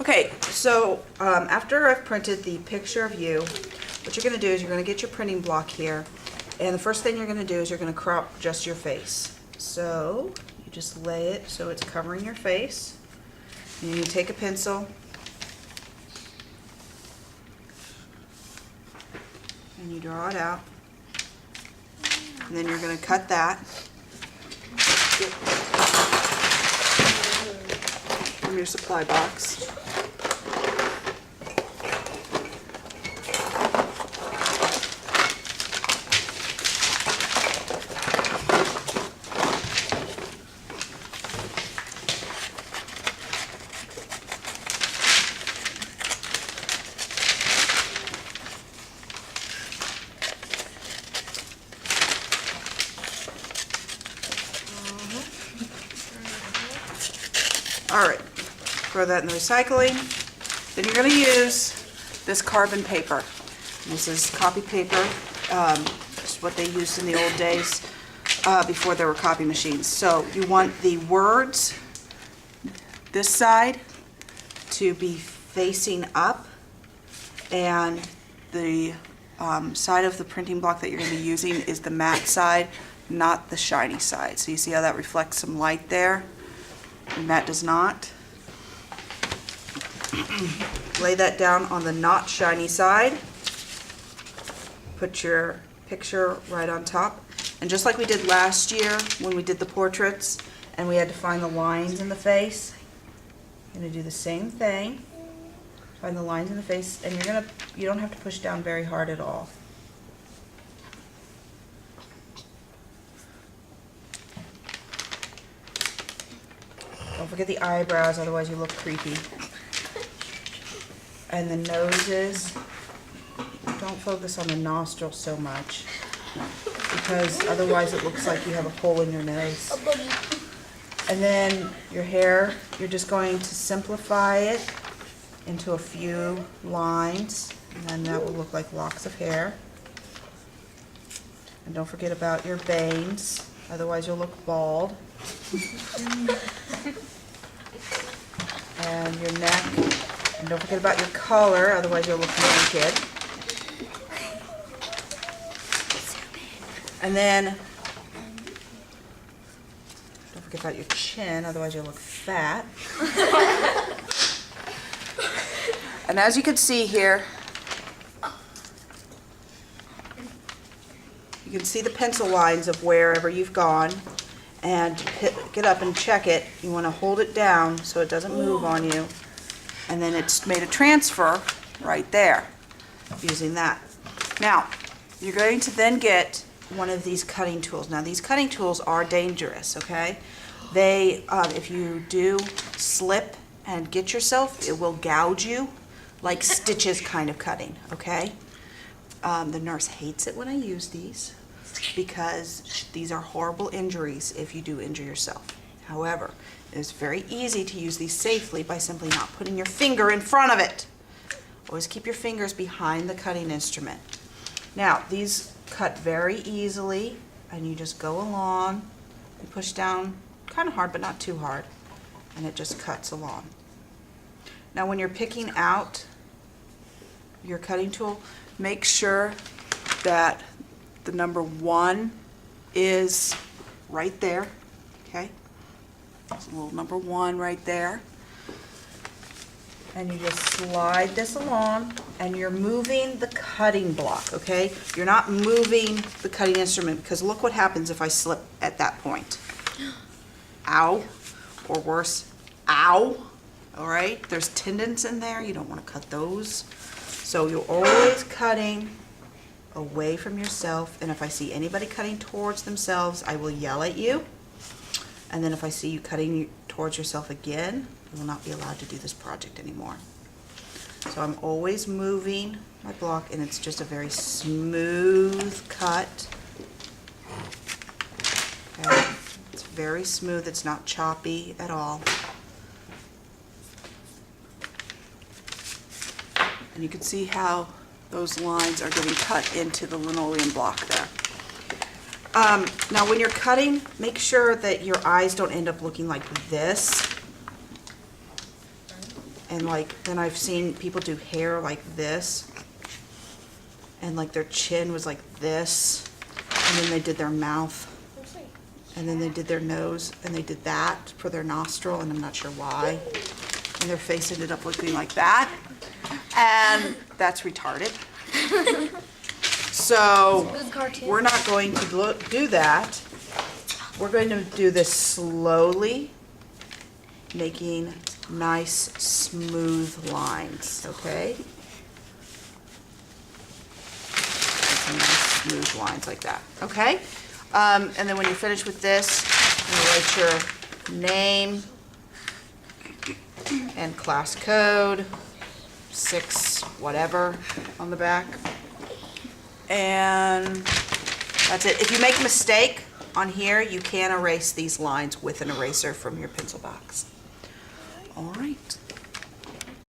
Okay, so after I've printed the picture of you, what you're going to do is you're going to get your printing block here, and the first thing you're going to do is you're going to crop just your face. So you just lay it so it's covering your face, and then you take a pencil and you draw it out, and then you're going to cut that from your supply box. All right, throw that in the recycling. Then you're going to use this carbon paper. This is copy paper. It's what they used in the old days before there were copy machines. So you want the words, this side, to be facing up, and the side of the printing block that you're going to be using is the matte side, not the shiny side. So you see how that reflects some light there? And that does not. Lay that down on the not shiny side. Put your picture right on top. And just like we did last year when we did the portraits and we had to find the lines in the face, you're going to do the same thing. Find the lines in the face, and you don't have to push down very hard at all. Don't forget the eyebrows, otherwise you look creepy. And the noses, don't focus on the nostrils so much, because otherwise it looks like you have a hole in your nose. And then your hair, you're just going to simplify it into a few lines, and then that will look like locks of hair. And don't forget about your bangs, otherwise you'll look bald. And your neck, and don't forget about your color, otherwise you'll look naked. And then don't forget about your chin, otherwise you'll look fat. And as you can see here, you can see the pencil lines of wherever you've gone. And get up and check it. You want to hold it down so it doesn't move on you. And then it's made a transfer right there using that. Now, you're going to then get one of these cutting tools. Now, these cutting tools are dangerous, okay? They, if you do slip and get yourself, it will gouge you, like stitches kind of cutting, okay? The nurse hates it when I use these, because these are horrible injuries if you do injure yourself. However, it's very easy to use these safely by simply not putting your finger in front of it. Always keep your fingers behind the cutting instrument. Now, these cut very easily, and you just go along and push down kind of hard, but not too hard, and it just cuts along. Now, when you're picking out your cutting tool, make sure that the number 1 is right there, okay? There's a little number 1 right there. And you just slide this along, and you're moving the cutting block, okay? You're not moving the cutting instrument, because look what happens if I slip at that point. Ow, or worse, ow, all right? There's tendons in there, you don't want to cut those. So you're always cutting away from yourself, and if I see anybody cutting towards themselves, I will yell at you. And then if I see you cutting towards yourself again, you will not be allowed to do this project anymore. So I'm always moving my block, and it's just a very smooth cut. Okay. It's very smooth, it's not choppy at all. And you can see how those lines are getting cut into the linoleum block there. Now when you're cutting, make sure that your eyes don't end up looking like this. And like, then I've seen people do hair like this. And like their chin was like this. And then they did their mouth. And then they did their nose. And they did that for their nostril. And I'm not sure why. And their face ended up looking like that. And that's retarded. So we're not going to do that. We're going to do this slowly, making nice, smooth lines, okay? Some nice, smooth lines like that, okay? And then when you're finished with this, you write your name and class code, 6 whatever on the back. And that's it. If you make a mistake on here, you can erase these lines with an eraser from your pencil box. All right.